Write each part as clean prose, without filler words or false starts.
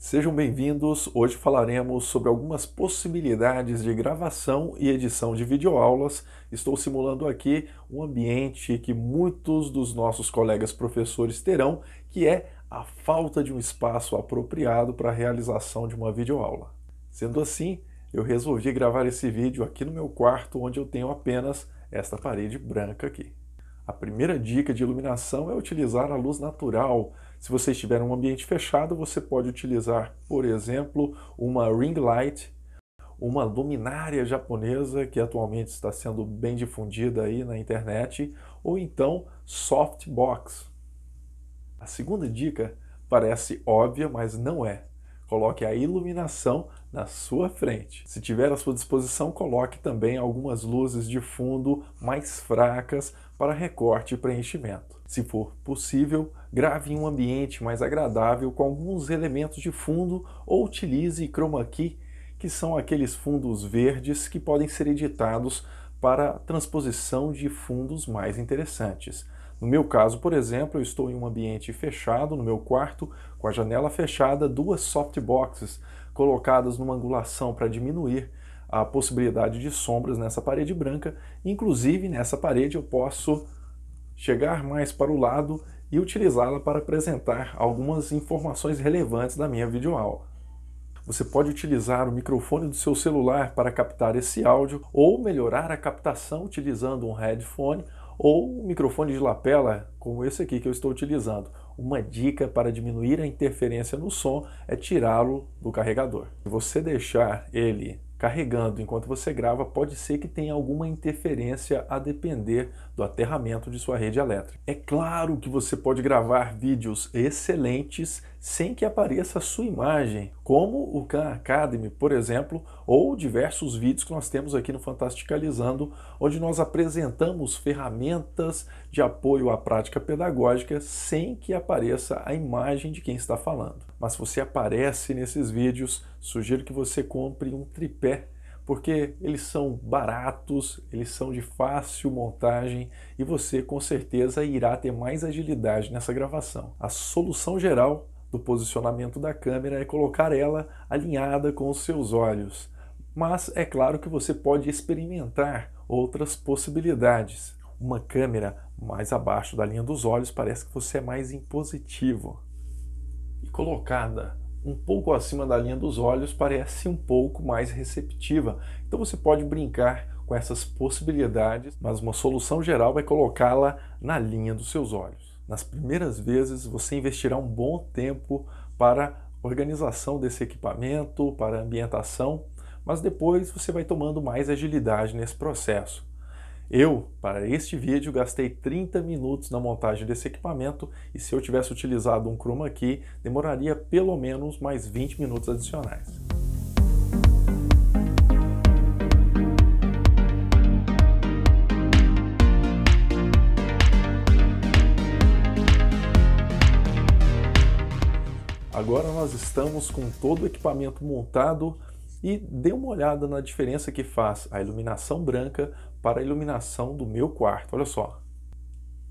Sejam bem-vindos. Hoje falaremos sobre algumas possibilidades de gravação e edição de videoaulas. Estou simulando aqui um ambiente que muitos dos nossos colegas professores terão, que é a falta de um espaço apropriado para a realização de uma videoaula. Sendo assim, eu resolvi gravar esse vídeo aqui no meu quarto, onde eu tenho apenas esta parede branca aqui. A primeira dica de iluminação é utilizar a luz natural. Se você estiver em um ambiente fechado, você pode utilizar, por exemplo, uma ring light, uma luminária japonesa que atualmente está sendo bem difundida aí na internet, ou então softbox. A segunda dica parece óbvia, mas não é. Coloque a iluminação na sua frente. Se tiver à sua disposição, coloque também algumas luzes de fundo mais fracas para recorte e preenchimento. Se for possível, grave em um ambiente mais agradável com alguns elementos de fundo ou utilize chroma key, que são aqueles fundos verdes que podem ser editados para transposição de fundos mais interessantes. No meu caso, por exemplo, eu estou em um ambiente fechado, no meu quarto, com a janela fechada, duas softboxes colocadas numa angulação para diminuir a possibilidade de sombras nessa parede branca. Inclusive, nessa parede eu posso chegar mais para o lado e utilizá-la para apresentar algumas informações relevantes da minha videoaula. Você pode utilizar o microfone do seu celular para captar esse áudio ou melhorar a captação utilizando um headphone ou um microfone de lapela, como esse aqui que eu estou utilizando. Uma dica para diminuir a interferência no som é tirá-lo do carregador. Se você deixar ele carregando enquanto você grava, pode ser que tenha alguma interferência a depender do aterramento de sua rede elétrica. É claro que você pode gravar vídeos excelentes sem que apareça a sua imagem, como o Khan Academy, por exemplo, ou diversos vídeos que nós temos aqui no Fantasticalizando, onde nós apresentamos ferramentas de apoio à prática pedagógica sem que apareça a imagem de quem está falando. Mas se você aparece nesses vídeos, sugiro que você compre um tripé, porque eles são baratos, eles são de fácil montagem e você com certeza irá ter mais agilidade nessa gravação. A solução geral do posicionamento da câmera é colocar ela alinhada com os seus olhos. Mas é claro que você pode experimentar outras possibilidades. Uma câmera mais abaixo da linha dos olhos parece que você é mais impositivo. E colocada um pouco acima da linha dos olhos parece um pouco mais receptiva. Então você pode brincar com essas possibilidades, mas uma solução geral é colocá-la na linha dos seus olhos. Nas primeiras vezes você investirá um bom tempo para a organização desse equipamento, para a ambientação, mas depois você vai tomando mais agilidade nesse processo. Eu, para este vídeo, gastei 30 minutos na montagem desse equipamento e se eu tivesse utilizado um chroma key, demoraria pelo menos mais 20 minutos adicionais. Agora nós estamos com todo o equipamento montado e dê uma olhada na diferença que faz a iluminação branca para a iluminação do meu quarto. Olha só,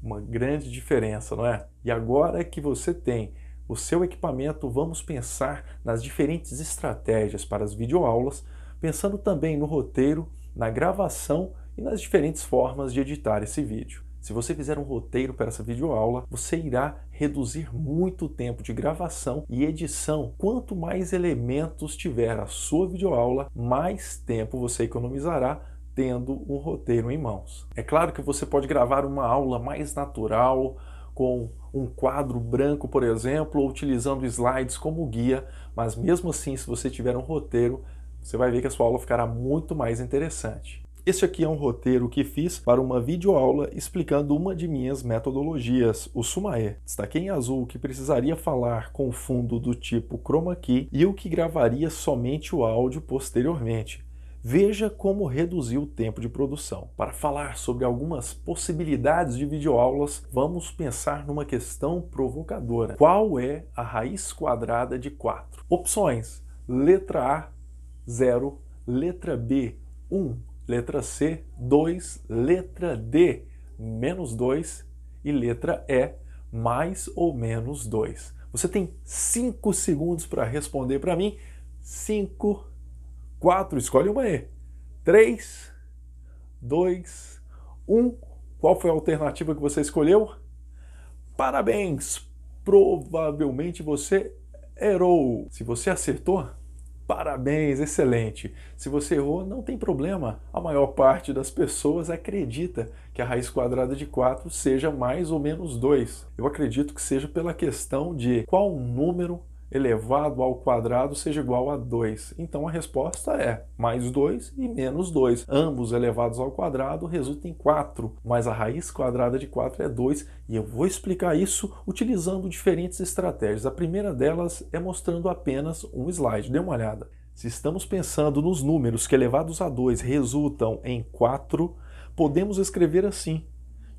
uma grande diferença, não é? E agora que você tem o seu equipamento, vamos pensar nas diferentes estratégias para as videoaulas, pensando também no roteiro, na gravação e nas diferentes formas de editar esse vídeo. Se você fizer um roteiro para essa videoaula, você irá reduzir muito o tempo de gravação e edição. Quanto mais elementos tiver a sua videoaula, mais tempo você economizará tendo um roteiro em mãos. É claro que você pode gravar uma aula mais natural, com um quadro branco, por exemplo, ou utilizando slides como guia, mas mesmo assim, se você tiver um roteiro, você vai ver que a sua aula ficará muito mais interessante. Este aqui é um roteiro que fiz para uma videoaula explicando uma de minhas metodologias, o Sumae. Destaquei em azul que precisaria falar com fundo do tipo chroma key e o que gravaria somente o áudio posteriormente. Veja como reduziu o tempo de produção. Para falar sobre algumas possibilidades de videoaulas, vamos pensar numa questão provocadora. Qual é a raiz quadrada de 4? Opções: letra A, 0, letra B, 1. Letra C, 2, letra D, menos 2 e letra E, mais ou menos 2. Você tem 5 segundos para responder para mim. 5, 4, escolhe uma aí. 3, 2, 1. Qual foi a alternativa que você escolheu? Parabéns! Provavelmente você errou. Se você acertou, parabéns, excelente. Se você errou, não tem problema. A maior parte das pessoas acredita que a raiz quadrada de 4 seja mais ou menos 2. Eu acredito que seja pela questão de qual número elevado ao quadrado seja igual a 2. Então a resposta é mais 2 e menos 2. Ambos elevados ao quadrado resultam em 4, mas a raiz quadrada de 4 é 2 e eu vou explicar isso utilizando diferentes estratégias. A primeira delas é mostrando apenas um slide. Dê uma olhada. Se estamos pensando nos números que elevados a 2 resultam em 4, podemos escrever assim: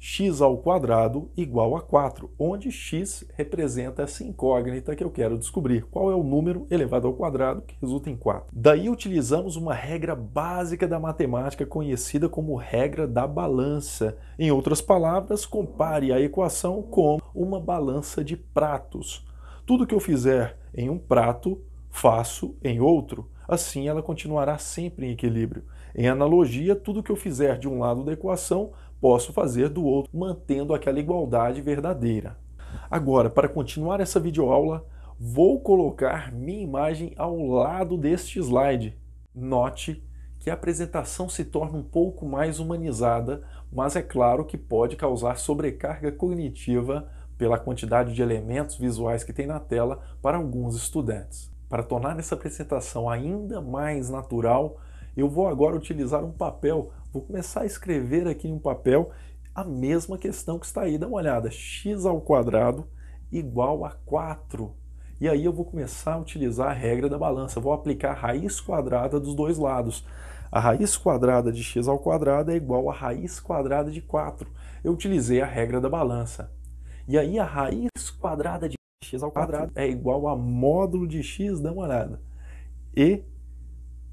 x ao quadrado igual a 4, onde x representa essa incógnita que eu quero descobrir. Qual é o número elevado ao quadrado que resulta em 4? Daí utilizamos uma regra básica da matemática conhecida como regra da balança. Em outras palavras, compare a equação com uma balança de pratos. Tudo que eu fizer em um prato, faço em outro. Assim ela continuará sempre em equilíbrio. Em analogia, tudo que eu fizer de um lado da equação, posso fazer do outro, mantendo aquela igualdade verdadeira. Agora, para continuar essa videoaula, vou colocar minha imagem ao lado deste slide. Note que a apresentação se torna um pouco mais humanizada, mas é claro que pode causar sobrecarga cognitiva pela quantidade de elementos visuais que tem na tela para alguns estudantes. Para tornar essa apresentação ainda mais natural, eu vou agora utilizar um papel. Vou começar a escrever aqui em um papel a mesma questão que está aí. Dá uma olhada. X ao quadrado igual a 4. E aí eu vou começar a utilizar a regra da balança. Vou aplicar a raiz quadrada dos dois lados. A raiz quadrada de x ao quadrado é igual a raiz quadrada de 4. Eu utilizei a regra da balança. E aí a raiz quadrada de x ao quadrado é igual a módulo de x. Dá uma olhada. E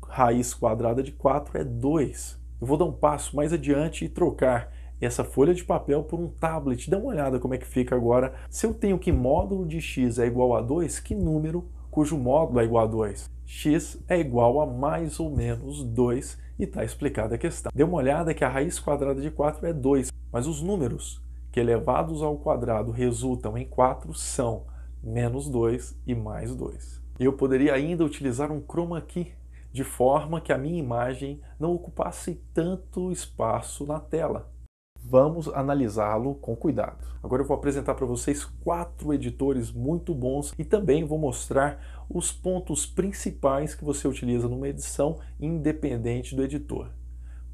raiz quadrada de 4 é 2. Eu vou dar um passo mais adiante e trocar essa folha de papel por um tablet. Dá uma olhada como é que fica agora. Se eu tenho que módulo de x é igual a 2, que número cujo módulo é igual a 2? X é igual a mais ou menos 2 e está explicada a questão. Dê uma olhada que a raiz quadrada de 4 é 2, mas os números que elevados ao quadrado resultam em 4 são menos 2 e mais 2. Eu poderia ainda utilizar um chroma key, de forma que a minha imagem não ocupasse tanto espaço na tela. Vamos analisá-lo com cuidado. Agora eu vou apresentar para vocês 4 editores muito bons e também vou mostrar os pontos principais que você utiliza numa edição independente do editor.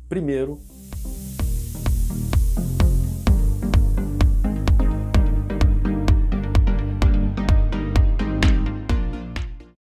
Primeiro,